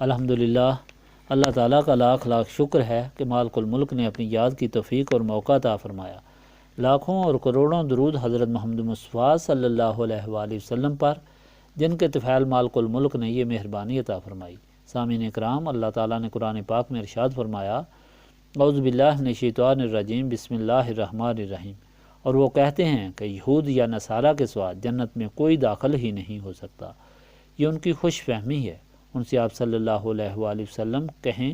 الحمدللہ، اللہ تعالیٰ کا لاکھ لاکھ شکر ہے کہ مالک الملک نے اپنی یاد کی توفیق اور موقع عطا فرمایا۔ لاکھوں اور کروڑوں درود حضرت محمد مصطفیٰ صلی اللہ علیہ وآلہ وسلم پر، جن کے طفیل مالک الملک نے یہ مہربانی عطا فرمائی۔ سامعین اکرام، اللہ تعالیٰ نے قرآن پاک میں ارشاد فرمایا، اعوذ باللہ من الشیطان الرجیم، بسم اللہ الرحمن الرحیم۔ اور وہ کہتے ہیں کہ یہود یا نصارہ کے سوا جنت میں کوئی داخل ہی نہیں ہو سکتا۔ یہ ان کی خوش فہمی ہے۔ ان سے آپ صلی اللہ علیہ وآلہ وسلم کہیں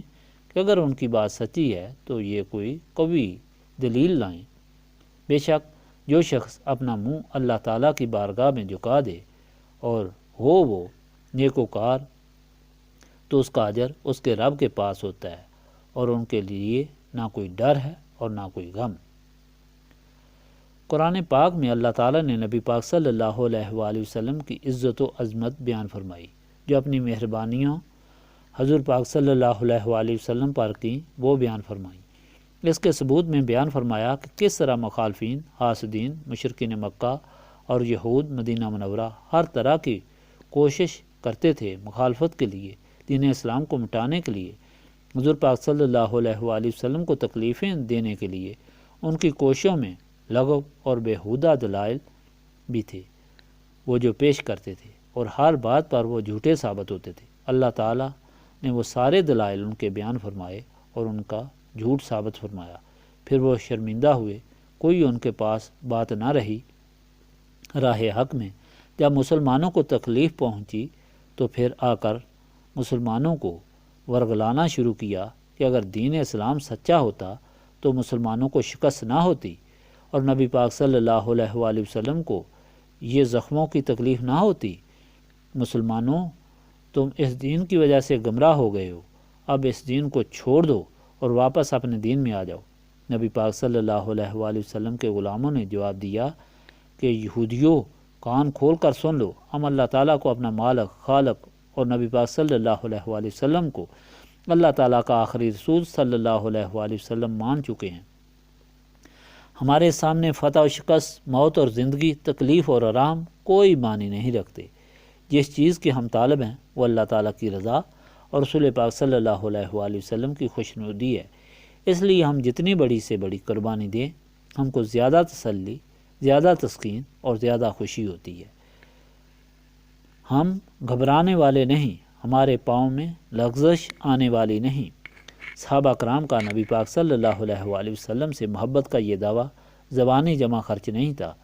کہ اگر ان کی بات سچی ہے تو یہ کوئی قوی دلیل لائیں۔ بے شک جو شخص اپنا منہ اللہ تعالیٰ کی بارگاہ میں جھکا دے اور ہو وہ نیکوکار، تو اس کا اجر اس کے رب کے پاس ہوتا ہے، اور ان کے لیے نہ کوئی ڈر ہے اور نہ کوئی غم۔ قرآن پاک میں اللہ تعالیٰ نے نبی پاک صلی اللہ علیہ وآلہ وسلم کی عزت و عظمت بیان فرمائی، جو اپنی مہربانیوں حضور پاک صلی اللہ علیہ وآلہ وسلم پر کی وہ بیان فرمائیں۔ اس کے ثبوت میں بیان فرمایا کہ کس طرح مخالفین، حاسدین، مشرکین مکہ اور یہود مدینہ منورہ ہر طرح کی کوشش کرتے تھے مخالفت کے لیے، دین اسلام کو مٹانے کے لیے، حضور پاک صلی اللہ علیہ وآلہ وسلم کو تکلیفیں دینے کے لیے۔ ان کی کوششوں میں لغو اور بیہودہ دلائل بھی تھے وہ جو پیش کرتے تھے، اور ہر بات پر وہ جھوٹے ثابت ہوتے تھے۔ اللہ تعالیٰ نے وہ سارے دلائل ان کے بیان فرمائے اور ان کا جھوٹ ثابت فرمایا۔ پھر وہ شرمندہ ہوئے، کوئی ان کے پاس بات نہ رہی۔ راہ حق میں جب مسلمانوں کو تکلیف پہنچی تو پھر آ کر مسلمانوں کو ورگلانا شروع کیا کہ اگر دین اسلام سچا ہوتا تو مسلمانوں کو شکست نہ ہوتی، اور نبی پاک صلی اللہ علیہ وآلہ وسلم کو یہ زخموں کی تکلیف نہ ہوتی۔ مسلمانوں، تم اس دین کی وجہ سے گمراہ ہو گئے ہو، اب اس دین کو چھوڑ دو اور واپس اپنے دین میں آ جاؤ۔ نبی پاک صلی اللہ علیہ وآلہ وسلم کے غلاموں نے جواب دیا کہ یہودیوں، کان کھول کر سن لو، ہم اللہ تعالیٰ کو اپنا مالک، خالق اور نبی پاک صلی اللہ علیہ وآلہ وسلم کو اللہ تعالیٰ کا آخری رسول صلی اللہ علیہ وآلہ وسلم مان چکے ہیں۔ ہمارے سامنے فتح و شکست، موت اور زندگی، تکلیف اور آرام کوئی معنی نہیں رکھتے۔ جس چیز کے ہم طالب ہیں وہ اللہ تعالیٰ کی رضا اور رسول پاک صلی اللہ علیہ وآلہ وسلم کی خوشنودی ہے۔ اس لیے ہم جتنی بڑی سے بڑی قربانی دیں، ہم کو زیادہ تسلی، زیادہ تسکین اور زیادہ خوشی ہوتی ہے۔ ہم گھبرانے والے نہیں، ہمارے پاؤں میں لغزش آنے والی نہیں۔ صحابہ کرام کا نبی پاک صلی اللہ علیہ وآلہ وسلم سے محبت کا یہ دعویٰ زبانی جمع خرچ نہیں تھا،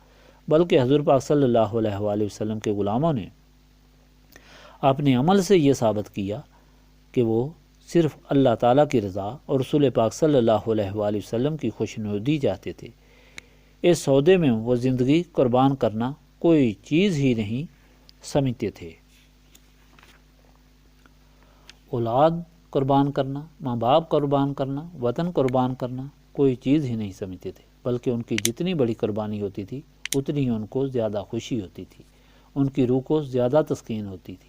بلکہ حضور پاک صلی اللہ علیہ وآلہ وسلم کے غلاموں نے اپنے عمل سے یہ ثابت کیا کہ وہ صرف اللہ تعالیٰ کی رضا اور رسول پاک صلی اللہ علیہ وآلہ وسلم کی خوشنودی چاہتے تھے۔ اس سودے میں وہ زندگی قربان کرنا کوئی چیز ہی نہیں سمجھتے تھے۔ اولاد قربان کرنا، ماں باپ قربان کرنا، وطن قربان کرنا کوئی چیز ہی نہیں سمجھتے تھے، بلکہ ان کی جتنی بڑی قربانی ہوتی تھی اتنی ہی ان کو زیادہ خوشی ہوتی تھی، ان کی روح کو زیادہ تسکین ہوتی تھی۔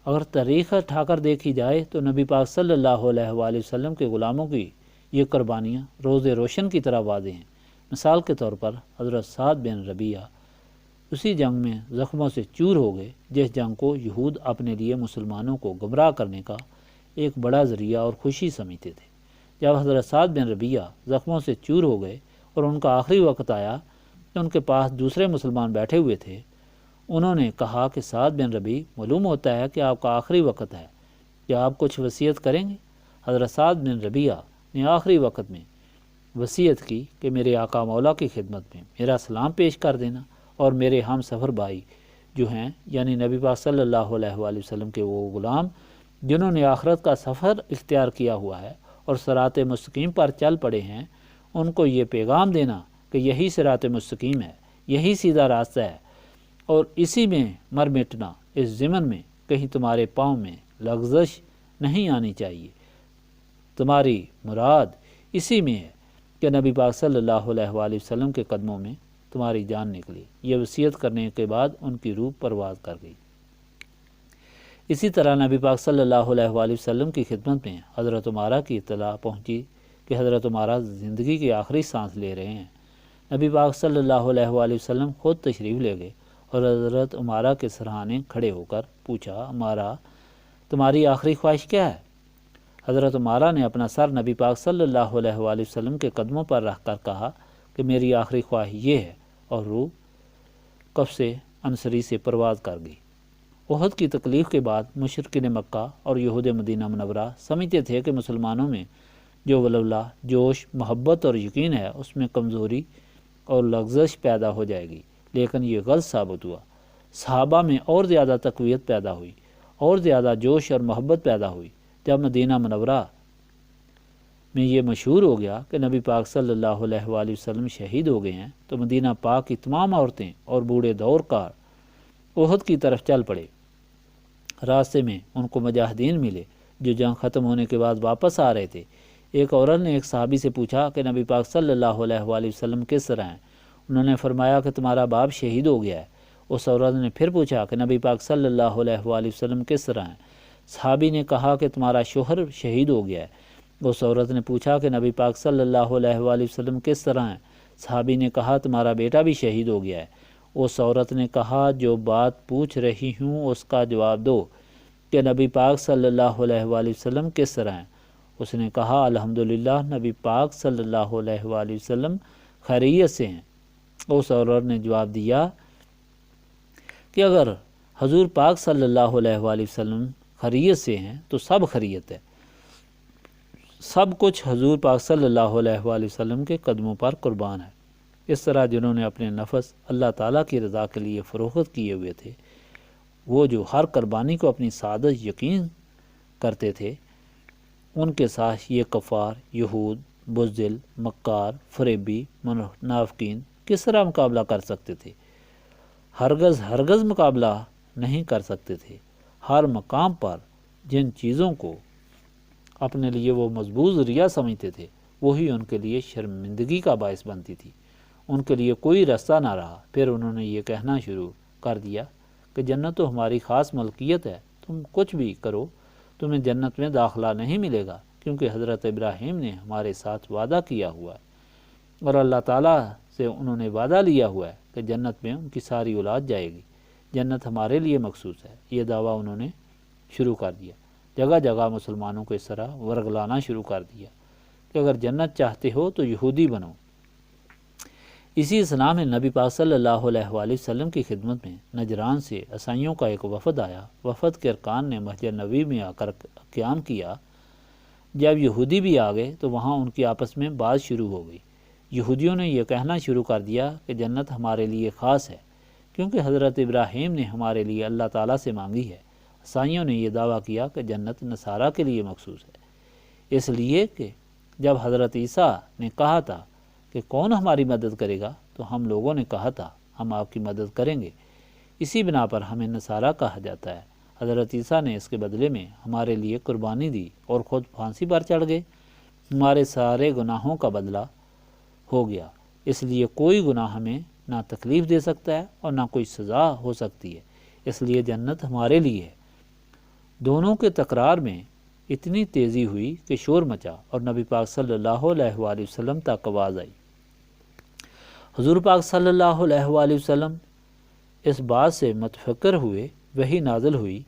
اگر تاریخ اٹھا کر دیکھی جائے تو نبی پاک صلی اللہ علیہ وآلہ وسلم کے غلاموں کی یہ قربانیاں روز روشن کی طرح واضح ہیں۔ مثال کے طور پر حضرت سعد بن ربیعہ اسی جنگ میں زخموں سے چور ہو گئے جس جنگ کو یہود اپنے لیے مسلمانوں کو گمراہ کرنے کا ایک بڑا ذریعہ اور خوشی سمجھتے تھے۔ جب حضرت سعد بن ربیعہ زخموں سے چور ہو گئے اور ان کا آخری وقت آیا کہ ان کے پاس دوسرے مسلمان بیٹھے ہوئے تھے، انہوں نے کہا کہ سعد بن ربیع، معلوم ہوتا ہے کہ آپ کا آخری وقت ہے، کیا آپ کچھ وصیت کریں گے؟ حضرت سعد بن ربیعہ نے آخری وقت میں وصیت کی کہ میرے آقا مولا کی خدمت میں میرا سلام پیش کر دینا، اور میرے ہم سفر بھائی جو ہیں، یعنی نبی پاک صلی اللہ علیہ وآلہ وسلم کے وہ غلام جنہوں نے آخرت کا سفر اختیار کیا ہوا ہے اور صراط مستقیم پر چل پڑے ہیں، ان کو یہ پیغام دینا کہ یہی صراط مستقیم ہے، یہی سیدھا راستہ ہے، اور اسی میں مر مٹنا، اس ضمن میں کہیں تمہارے پاؤں میں لغزش نہیں آنی چاہیے۔ تمہاری مراد اسی میں ہے کہ نبی پاک صلی اللہ علیہ وآلہ وسلم کے قدموں میں تمہاری جان نکلی۔ یہ وصیت کرنے کے بعد ان کی روح پرواز کر گئی۔ اسی طرح نبی پاک صلی اللہ علیہ وآلہ وسلم کی خدمت میں حضرت عمارہ کی اطلاع پہنچی کہ حضرت عمارہ زندگی کی آخری سانس لے رہے ہیں۔ نبی پاک صلی اللہ علیہ وآلہ وسلم خود تشریف لے گئے اور حضرت عمارہ کے سرہانے کھڑے ہو کر پوچھا، عمارہ، تمہاری آخری خواہش کیا ہے؟ حضرت عمارہ نے اپنا سر نبی پاک صلی اللہ علیہ وآلہ وسلم کے قدموں پر رکھ کر کہا کہ میری آخری خواہش یہ ہے، اور روح قفص انصری سے پرواز کر گئی۔ احد کی تکلیف کے بعد مشرکین مکہ اور یہود مدینہ منورہ سمجھتے تھے کہ مسلمانوں میں جو ولولہ، جوش، محبت اور یقین ہے اس میں کمزوری اور لغزش پیدا ہو جائے گی، لیکن یہ غلط ثابت ہوا۔ صحابہ میں اور زیادہ تقویت پیدا ہوئی، اور زیادہ جوش اور محبت پیدا ہوئی جب مدینہ منورہ میں یہ مشہور ہو گیا کہ نبی پاک صلی اللہ علیہ وآلہ وسلم شہید ہو گئے ہیں، تو مدینہ پاک کی تمام عورتیں اور بوڑھے دور کار احد کی طرف چل پڑے۔ راستے میں ان کو مجاہدین ملے جو جنگ ختم ہونے کے بعد واپس آ رہے تھے۔ ایک عورت نے ایک صحابی سے پوچھا کہ نبی پاک صلی اللہ علیہ وآلہ وسلم کس طرح ہیں؟ انہوں نے فرمایا کہ تمہارا باپ شہید ہو گیا ہے۔ اس عورت نے پھر پوچھا کہ نبی پاک صلی اللہ علیہ وآلہ وسلم کس طرح ہیں؟ صحابی نے کہا کہ تمہارا شوہر شہید ہو گیا ہے۔ اس عورت نے پوچھا کہ نبی پاک صلی اللہ علیہ وآلہ وسلم کس طرح ہیں؟ صحابی نے کہا تمہارا بیٹا بھی شہید ہو گیا ہے۔ اس عورت نے کہا جو بات پوچھ رہی ہوں اس کا جواب دو کہ نبی پاک صلی اللہ علیہ وآلہ وسلم کس طرح ہیں؟ اس نے کہا الحمدللہ نبی پاک صلی اللہ علیہ وآلہ وسلم خیریت سے ہیں۔ اس عورت نے جواب دیا کہ اگر حضور پاک صلی اللہ علیہ وآلہ وسلم خیریت سے ہیں تو سب خیریت ہے۔ سب کچھ حضور پاک صلی اللہ علیہ وآلہ وسلم کے قدموں پر قربان ہے۔ اس طرح جنہوں نے اپنے نفس اللہ تعالیٰ کی رضا کے لیے فروخت کیے ہوئے تھے، وہ جو ہر قربانی کو اپنی سعادت یقین کرتے تھے، ان کے ساتھ یہ کفار، یہود، بزدل، مکار، فریبی، منافقین کس طرح مقابلہ کر سکتے تھے؟ ہرگز مقابلہ نہیں کر سکتے تھے۔ ہر مقام پر جن چیزوں کو اپنے لیے وہ مضبوط ذریعہ سمجھتے تھے، وہی ان کے لیے شرمندگی کا باعث بنتی تھی۔ ان کے لیے کوئی راستہ نہ رہا۔ پھر انہوں نے یہ کہنا شروع کر دیا کہ جنت تو ہماری خاص ملکیت ہے، تم کچھ بھی کرو تمہیں جنت میں داخلہ نہیں ملے گا، کیونکہ حضرت ابراہیم نے ہمارے ساتھ وعدہ کیا ہوا ہے، اور اللہ تعالیٰ سے انہوں نے وعدہ لیا ہوا ہے کہ جنت میں ان کی ساری اولاد جائے گی، جنت ہمارے لیے مخصوص ہے۔ یہ دعویٰ انہوں نے شروع کر دیا۔ جگہ جگہ مسلمانوں کو اس طرح ورگلانا شروع کر دیا کہ اگر جنت چاہتے ہو تو یہودی بنو۔ اسی اثناء میں نبی پاک صلی اللہ علیہ وآلہ وسلم کی خدمت میں نجران سے عیسائیوں کا ایک وفد آیا۔ وفد کے ارکان نے مسجد نبوی میں آ کر قیام کیا۔ جب یہودی بھی آ گئے تو وہاں ان کی آپس میں بات شروع ہو گئی۔ یہودیوں نے یہ کہنا شروع کر دیا کہ جنت ہمارے لیے خاص ہے، کیونکہ حضرت ابراہیم نے ہمارے لیے اللہ تعالیٰ سے مانگی ہے۔ عیسائیوں نے یہ دعویٰ کیا کہ جنت نصارہ کے لیے مخصوص ہے، اس لیے کہ جب حضرت عیسیٰ نے کہا تھا کہ کون ہماری مدد کرے گا، تو ہم لوگوں نے کہا تھا ہم آپ کی مدد کریں گے۔ اسی بنا پر ہمیں نصارہ کہا جاتا ہے۔ حضرت عیسیٰ نے اس کے بدلے میں ہمارے لیے قربانی دی اور خود پھانسی پر چڑھ گئے۔ ہمارے سارے گناہوں کا بدلہ ہو گیا، اس لیے کوئی گناہ ہمیں نہ تکلیف دے سکتا ہے اور نہ کوئی سزا ہو سکتی ہے، اس لیے جنت ہمارے لیے ہے۔ دونوں کے تکرار میں اتنی تیزی ہوئی کہ شور مچا اور نبی پاک صلی اللہ علیہ وآلہ وسلم تک آواز آئی۔ حضور پاک صلی اللہ علیہ وآلہ وسلم اس بات سے متفکر ہوئے، وحی نازل ہوئی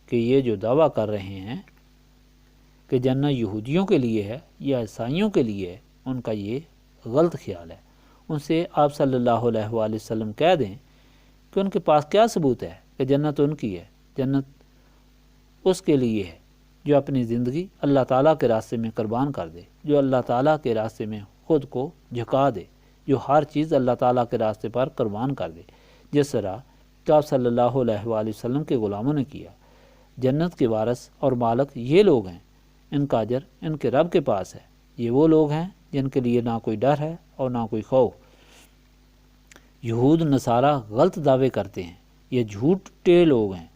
کہ یہ جو دعویٰ کر رہے ہیں کہ جنت یہودیوں کے لیے ہے یا عیسائیوں کے لیے ہے، ان کا یہ غلط خیال ہے۔ ان سے آپ صلی اللہ علیہ وآلہ وسلم کہہ دیں کہ ان کے پاس کیا ثبوت ہے کہ جنت ان کی ہے؟ جنت اس کے لیے ہے جو اپنی زندگی اللہ تعالیٰ کے راستے میں قربان کر دے، جو اللہ تعالیٰ کے راستے میں خود کو جھکا دے، جو ہر چیز اللہ تعالیٰ کے راستے پر قربان کر دے، جس طرح کہ آپ صلی اللہ علیہ وآلہ وسلم کے غلاموں نے کیا۔ جنت کے وارث اور مالک یہ لوگ ہیں، ان کا اجر ان کے رب کے پاس ہے۔ یہ وہ لوگ ہیں جن کے لیے نہ کوئی ڈر ہے اور نہ کوئی خوف۔ یہود نصارہ غلط دعوے کرتے ہیں، یہ جھوٹے لوگ ہیں۔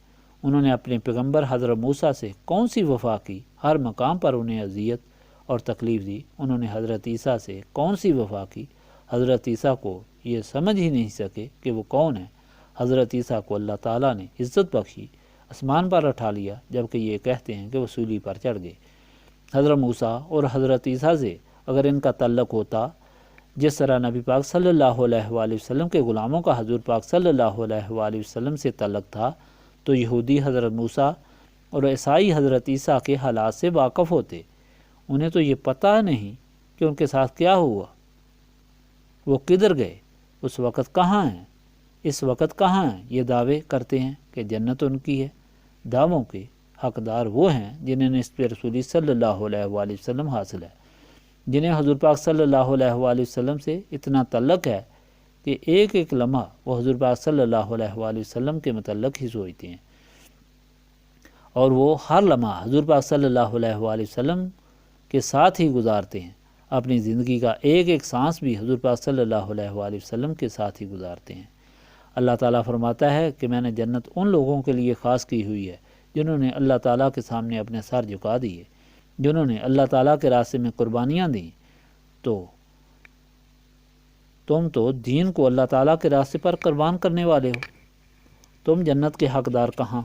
انہوں نے اپنے پیغمبر حضرت موسیٰ سے کون سی وفا کی؟ ہر مقام پر انہیں اذیت اور تکلیف دی۔ انہوں نے حضرت عیسیٰ سے کون سی وفا کی؟ حضرت عیسیٰ کو یہ سمجھ ہی نہیں سکے کہ وہ کون ہے۔ حضرت عیسیٰ کو اللہ تعالیٰ نے عزت بخشی، آسمان پر اٹھا لیا، جبکہ یہ کہتے ہیں کہ وہ سولی پر چڑھ گئے۔ حضرت موسیٰ اور حضرت عیسیٰ سے اگر ان کا تعلق ہوتا جس طرح نبی پاک صلی اللہ علیہ وآلہ وسلم کے غلاموں کا حضور پاک صلی اللہ علیہ وآلہ وسلم سے تعلق تھا، تو یہودی حضرت موسیٰ اور عیسائی حضرت عیسیٰ کے حالات سے واقف ہوتے، انہیں تو یہ پتہ نہیں کہ ان کے ساتھ کیا ہوا، وہ کدھر گئے، اس وقت کہاں ہیں، اس وقت کہاں ہیں۔ یہ دعوے کرتے ہیں کہ جنت ان کی ہے۔ دعووں کے حقدار وہ ہیں جنہیں نسبت رسولی صلی اللہ علیہ وآلہ وسلم حاصل ہے، جنہیں حضور پاک صلی اللہ علیہ وآلہ وسلم سے اتنا تعلق ہے کہ ایک ایک لمحہ وہ حضور پاک صلی اللہ علیہ وآلہ وسلم کے متعلق ہی سوچتے ہیں، اور وہ ہر لمحہ حضور پاک صلی اللہ علیہ وآلہ وسلم کے ساتھ ہی گزارتے ہیں۔ اپنی زندگی کا ایک ایک سانس بھی حضور پاک صلی اللہ علیہ وآلہ وسلم کے ساتھ ہی گزارتے ہیں۔ اللہ تعالیٰ فرماتا ہے کہ میں نے جنت ان لوگوں کے لیے خاص کی ہوئی ہے جنہوں نے اللہ تعالیٰ کے سامنے اپنے سر جھکا دیے، جنہوں نے اللہ تعالیٰ کے راستے میں قربانیاں دیں۔ تو تم تو دین کو اللہ تعالیٰ کے راستے پر قربان کرنے والے ہو، تم جنت کے حقدار کہاں؟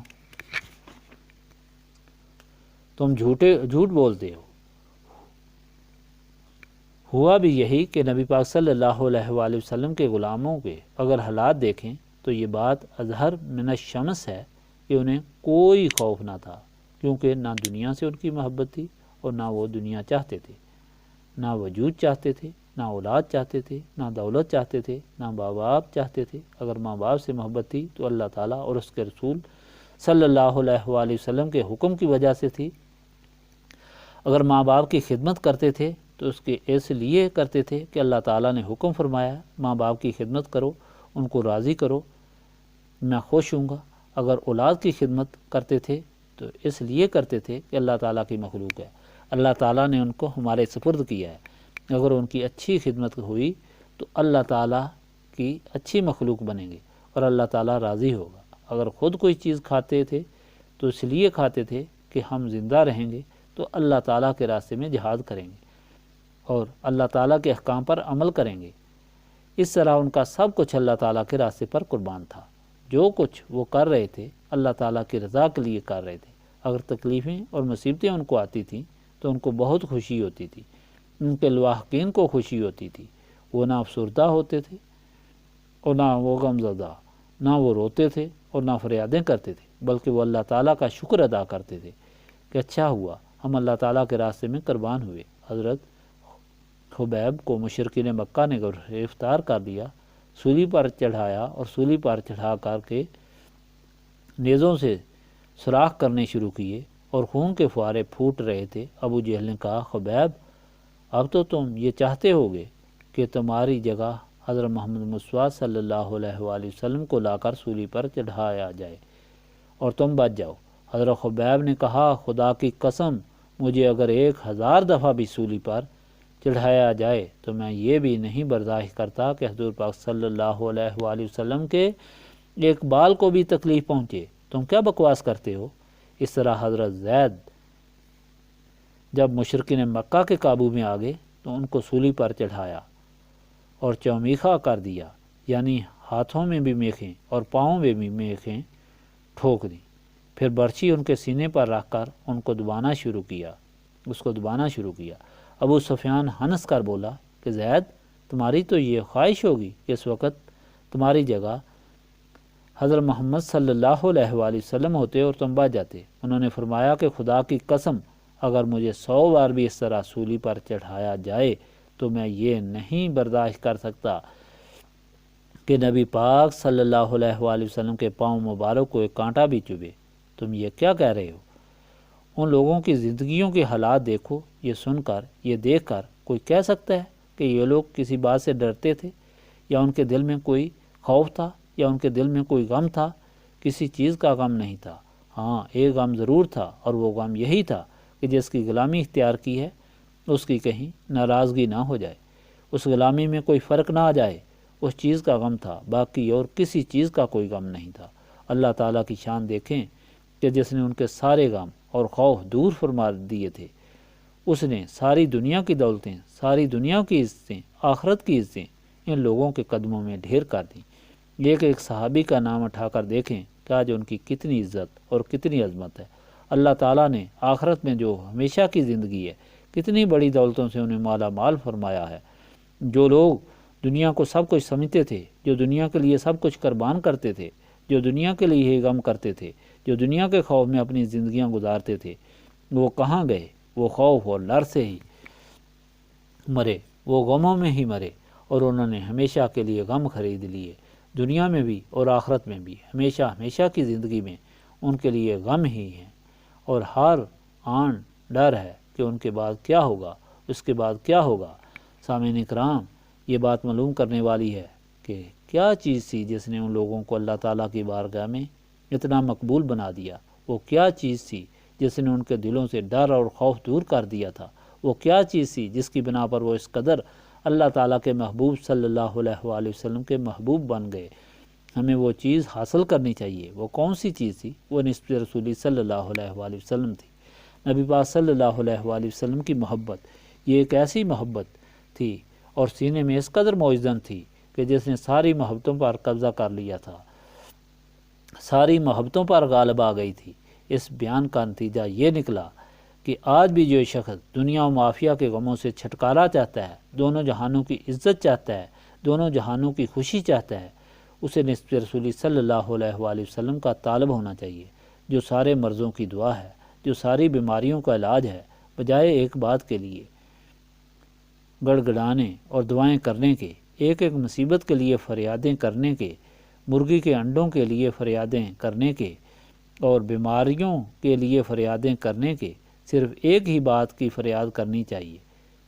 تم جھوٹ بولتے ہو۔ ہوا بھی یہی کہ نبی پاک صلی اللہ علیہ وآلہ وسلم کے غلاموں کے اگر حالات دیکھیں تو یہ بات اظہر من الشمس ہے کہ انہیں کوئی خوف نہ تھا، کیونکہ نہ دنیا سے ان کی محبت تھی اور نہ وہ دنیا چاہتے تھے، نہ وجود چاہتے تھے، نہ اولاد چاہتے تھے، نہ دولت چاہتے تھے، نہ ماں باپ چاہتے تھے۔ اگر ماں باپ سے محبت تھی تو اللہ تعالیٰ اور اس کے رسول صلی اللہ علیہ وآلہ وسلم کے حکم کی وجہ سے تھی۔ اگر ماں باپ کی خدمت کرتے تھے تو اس کے اس لیے کرتے تھے کہ اللہ تعالیٰ نے حکم فرمایا ماں باپ کی خدمت کرو، ان کو راضی کرو، میں خوش ہوں گا۔ اگر اولاد کی خدمت کرتے تھے تو اس لیے کرتے تھے کہ اللہ تعالیٰ کی مخلوق ہے، اللہ تعالیٰ نے ان کو ہمارے سپرد کیا ہے۔ اگر ان کی اچھی خدمت ہوئی تو اللہ تعالیٰ کی اچھی مخلوق بنیں گے اور اللہ تعالیٰ راضی ہوگا۔ اگر خود کوئی چیز کھاتے تھے تو اس لیے کھاتے تھے کہ ہم زندہ رہیں گے تو اللہ تعالیٰ کے راستے میں جہاد کریں گے اور اللہ تعالیٰ کے احکام پر عمل کریں گے۔ اس طرح ان کا سب کچھ اللہ تعالیٰ کے راستے پر قربان تھا۔ جو کچھ وہ کر رہے تھے اللہ تعالیٰ کی رضا کے لیے کر رہے تھے۔ اگر تکلیفیں اور مصیبتیں ان کو آتی تھیں تو ان کو بہت خوشی ہوتی تھی، ان کے لواحقین کو خوشی ہوتی تھی۔ وہ نہ افسردہ ہوتے تھے اور نہ وہ غمزدہ، نہ وہ روتے تھے اور نہ فریادیں کرتے تھے، بلکہ وہ اللہ تعالیٰ کا شکر ادا کرتے تھے کہ اچھا ہوا ہم اللہ تعالیٰ کے راستے میں قربان ہوئے۔ حضرت خبیب کو مشرکین مکہ نے گرفتار کر لیا، سولی پر چڑھایا اور سولی پر چڑھا کر کے نیزوں سے سوراخ کرنے شروع کیے اور خون کے فوارے پھوٹ رہے تھے۔ ابو جہل نے کہا، خبیب اب تو تم یہ چاہتے ہوگے کہ تمہاری جگہ حضرت محمد مصطفیٰ صلی اللہ علیہ وآلہ وسلم کو لا کر سولی پر چڑھایا جائے اور تم بچ جاؤ۔ حضرت خبیب نے کہا، خدا کی قسم مجھے اگر 1000 دفعہ بھی سولی پر چڑھایا جائے تو میں یہ بھی نہیں برداشت کرتا کہ حضور پاک صلی اللہ علیہ وآلہ وسلم کے ایک بال کو بھی تکلیف پہنچے۔ تم کیا بکواس کرتے ہو؟ اس طرح حضرت زید جب مشرکین مکہ کے قابو میں آ گئے تو ان کو سولی پر چڑھایا اور چومیخا کر دیا، یعنی ہاتھوں میں بھی میخیں اور پاؤں میں بھی میخیں ٹھوک دیں۔ پھر برچھی ان کے سینے پر رکھ کر ان کو دبانا شروع کیا۔ ابو سفیان ہنس کر بولا کہ زید تمہاری تو یہ خواہش ہوگی کہ اس وقت تمہاری جگہ حضرت محمد صلی اللہ علیہ وآلہ وسلم ہوتے اور تم بچ جاتے۔ انہوں نے فرمایا کہ خدا کی قسم اگر مجھے 100 بار بھی اس طرح سولی پر چڑھایا جائے تو میں یہ نہیں برداشت کر سکتا کہ نبی پاک صلی اللہ علیہ وآلہ وسلم کے پاؤں مبارک کو ایک کانٹا بھی چبھے۔ تم یہ کیا کہہ رہے ہو؟ ان لوگوں کی زندگیوں کے حالات دیکھو۔ یہ سن کر، یہ دیکھ کر کوئی کہہ سکتا ہے کہ یہ لوگ کسی بات سے ڈرتے تھے یا ان کے دل میں کوئی خوف تھا یا ان کے دل میں کوئی غم تھا؟ کسی چیز کا غم نہیں تھا۔ ہاں ایک غم ضرور تھا، اور وہ غم یہی تھا کہ جس کی غلامی اختیار کی ہے اس کی کہیں ناراضگی نہ ہو جائے، اس غلامی میں کوئی فرق نہ آ جائے، اس چیز کا غم تھا، باقی اور کسی چیز کا کوئی غم نہیں تھا۔ اللہ تعالیٰ کی شان دیکھیں کہ جس نے ان کے سارے غم اور خوف دور فرما دیے تھے، اس نے ساری دنیا کی دولتیں، ساری دنیا کی عزتیں، آخرت کی عزتیں ان لوگوں کے قدموں میں ڈھیر کر دیں۔ ایک ایک صحابی کا نام اٹھا کر دیکھیں کہ آج ان کی کتنی عزت اور کتنی عظمت ہے۔ اللہ تعالیٰ نے آخرت میں جو ہمیشہ کی زندگی ہے، کتنی بڑی دولتوں سے انہیں مالا مال فرمایا ہے۔ جو لوگ دنیا کو سب کچھ سمجھتے تھے، جو دنیا کے لیے سب کچھ قربان کرتے تھے، جو دنیا کے لیے ہی غم کرتے تھے، جو دنیا کے خوف میں اپنی زندگیاں گزارتے تھے وہ کہاں گئے؟ وہ خوف اور ڈر سے ہی مرے، وہ غموں میں ہی مرے، اور انہوں نے ہمیشہ کے لیے غم خرید لیے۔ دنیا میں بھی اور آخرت میں بھی ہمیشہ ہمیشہ کی زندگی میں ان کے لیے غم ہی ہیں، اور ہر آن ڈر ہے کہ ان کے بعد کیا ہوگا، اس کے بعد کیا ہوگا۔ سامعین اکرام، یہ بات معلوم کرنے والی ہے کہ کیا چیز تھی جس نے ان لوگوں کو اللہ تعالیٰ کی بارگاہ میں اتنا مقبول بنا دیا؟ وہ کیا چیز تھی جس نے ان کے دلوں سے ڈر اور خوف دور کر دیا تھا؟ وہ کیا چیز تھی جس کی بنا پر وہ اس قدر اللہ تعالیٰ کے محبوب صلی اللہ علیہ وآلہ وسلم کے محبوب بن گئے؟ ہمیں وہ چیز حاصل کرنی چاہیے۔ وہ کون سی چیز تھی؟ وہ نسبت رسولی صلی اللہ علیہ وآلہ وسلم تھی۔ نبی پاک صلی اللہ علیہ وآلہ وسلم کی محبت، یہ ایک ایسی محبت تھی اور سینے میں اس قدر موجزن تھی کہ جس نے ساری محبتوں پر قبضہ کر لیا تھا، ساری محبتوں پر غالب آ گئی تھی۔ اس بیان کا نتیجہ یہ نکلا کہ آج بھی جو شخص دنیا و معافیہ کے غموں سے چھٹکارا چاہتا ہے، دونوں جہانوں کی عزت چاہتا ہے، دونوں جہانوں کی خوشی چاہتا ہے، اسے نسبت رسولی صلی اللہ علیہ وآلہ وسلم کا طالب ہونا چاہیے، جو سارے مرضوں کی دعا ہے، جو ساری بیماریوں کا علاج ہے، بجائے ایک بات کے لیے گڑ گڑانے اور دعائیں کرنے کے، ایک ایک مصیبت کے لیے فریادیں کرنے کے، مرغی کے انڈوں کے لیے فریادیں کرنے کے اور بیماریوں کے لیے فریادیں کرنے کے۔ صرف ایک ہی بات کی فریاد کرنی چاہیے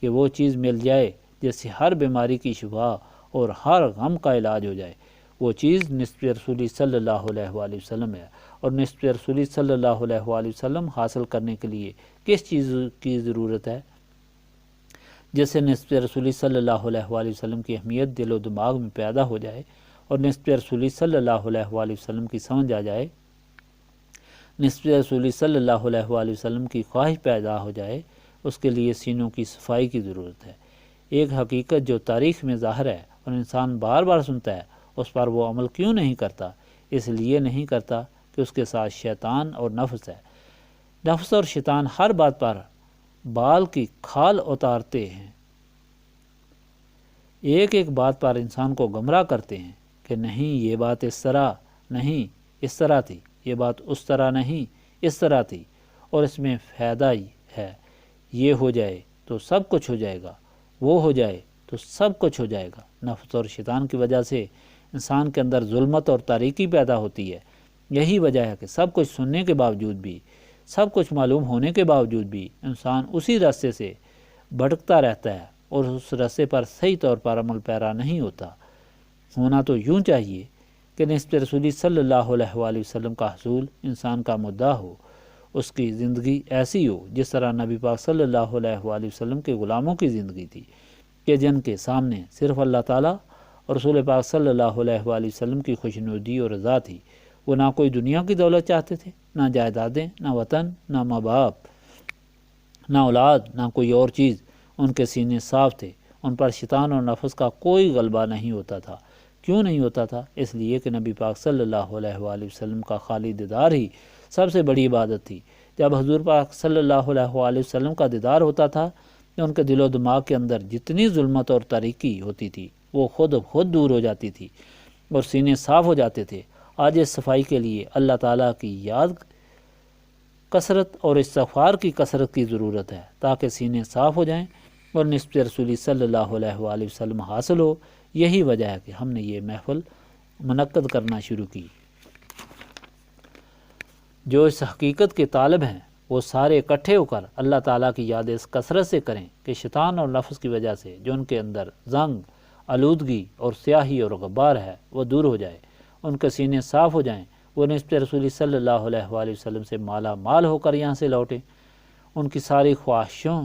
کہ وہ چیز مل جائے جس سے ہر بیماری کی شفا اور ہر غم کا علاج ہو جائے۔ وہ چیز نسبت رسولی صلی اللہ علیہ وآلہ وسلم ہے، اور نسبت رسولی صلی اللہ علیہ وآلہ وسلم حاصل کرنے کے لیے کس چیز کی ضرورت ہے؟ جس سے نسبت رسولی صلی اللہ علیہ وآلہ وسلم کی اہمیت دل و دماغ میں پیدا ہو جائے اور نسبت رسولی صلی اللہ علیہ وآلہ وسلم کی سمجھ آ جائے، نسبت رسولی صلی اللہ علیہ وآلہ وسلم کی خواہش پیدا ہو جائے۔ اس کے لیے سینوں کی صفائی کی ضرورت ہے۔ ایک حقیقت جو تاریخ میں ظاہر ہے اور انسان بار بار سنتا ہے، اس پر وہ عمل کیوں نہیں کرتا؟ اس لیے نہیں کرتا کہ اس کے ساتھ شیطان اور نفس ہے۔ نفس اور شیطان ہر بات پر بال کی کھال اتارتے ہیں، ایک ایک بات پر انسان کو گمراہ کرتے ہیں کہ نہیں یہ بات اس طرح نہیں، اس طرح تھی، یہ بات اس طرح نہیں، اس طرح تھی، اور اس میں فائدہ ہی ہے، یہ ہو جائے تو سب کچھ ہو جائے گا، وہ ہو جائے تو سب کچھ ہو جائے گا۔ نفس اور شیطان کی وجہ سے انسان کے اندر ظلمت اور تاریکی پیدا ہوتی ہے۔ یہی وجہ ہے کہ سب کچھ سننے کے باوجود بھی، سب کچھ معلوم ہونے کے باوجود بھی انسان اسی راستے سے بھٹکتا رہتا ہے اور اس راستے پر صحیح طور پر عمل پیرا نہیں ہوتا۔ ہونا تو یوں چاہیے کہ نسبت رسولی صلی اللہ علیہ وآلہ وسلم کا حصول انسان کا مدعا ہو، اس کی زندگی ایسی ہو جس طرح نبی پاک صلی اللہ علیہ وآلہ وسلم کے غلاموں کی زندگی تھی، کہ جن کے سامنے صرف اللہ تعالیٰ اور رسول پاک صلی اللہ علیہ وآلہ وسلم کی خوشنودی اور رضا تھی۔ وہ نہ کوئی دنیا کی دولت چاہتے تھے، نہ جائیدادیں، نہ وطن، نہ ماں باپ، نہ اولاد، نہ کوئی اور چیز۔ ان کے سینے صاف تھے، ان پر شیطان اور نفس کا کوئی غلبہ نہیں ہوتا تھا۔ کیوں نہیں ہوتا تھا؟ اس لیے کہ نبی پاک صلی اللہ علیہ وآلہ وسلم کا خالی دیدار ہی سب سے بڑی عبادت تھی۔ جب حضور پاک صلی اللہ علیہ وآلہ وسلم کا دیدار ہوتا تھا تو ان کے دل و دماغ کے اندر جتنی ظلمت اور تاریکی ہوتی تھی وہ خود دور ہو جاتی تھی اور سینے صاف ہو جاتے تھے۔ آج اس صفائی کے لیے اللہ تعالیٰ کی یاد کثرت اور استغفار کی کثرت کی ضرورت ہے تاکہ سینے صاف ہو جائیں اور نسبت رسولی صلی اللہ علیہ وآلہ وسلم حاصل ہو۔ یہی وجہ ہے کہ ہم نے یہ محفل منعقد کرنا شروع کی۔ جو اس حقیقت کے طالب ہیں وہ سارے اکٹھے ہو کر اللہ تعالیٰ کی یاد اس کثرت سے کریں کہ شیطان اور نفس کی وجہ سے جو ان کے اندر زنگ، آلودگی اور سیاہی اور غبار ہے وہ دور ہو جائے، ان کے سینے صاف ہو جائیں، وہ نسبت رسولی صلی اللہ علیہ وآلہ وسلم سے مالا مال ہو کر یہاں سے لوٹیں، ان کی ساری خواہشوں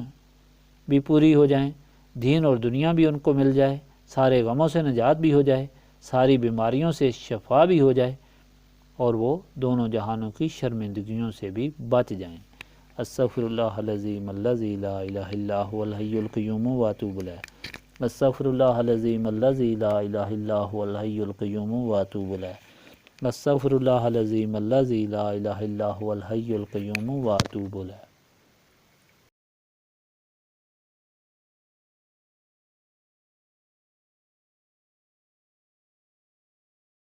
بھی پوری ہو جائیں، دین اور دنیا بھی ان کو مل جائے، سارے غموں سے نجات بھی ہو جائے، ساری بیماریوں سے شفا بھی ہو جائے، اور وہ دونوں جہانوں کی شرمندگیوں سے بھی بچ جائیں۔ استغفر اللہ العظیم الذی لا الہ الا هو الحی القیوم واتوب الیہ۔ استغفر اللہ العظیم الذی لا الہ الا هو الحی القیوم واتوب الیہ۔ استغفر اللہ العظیم الذی لا الہ الا هو الحی القیوم واتوب الیہ۔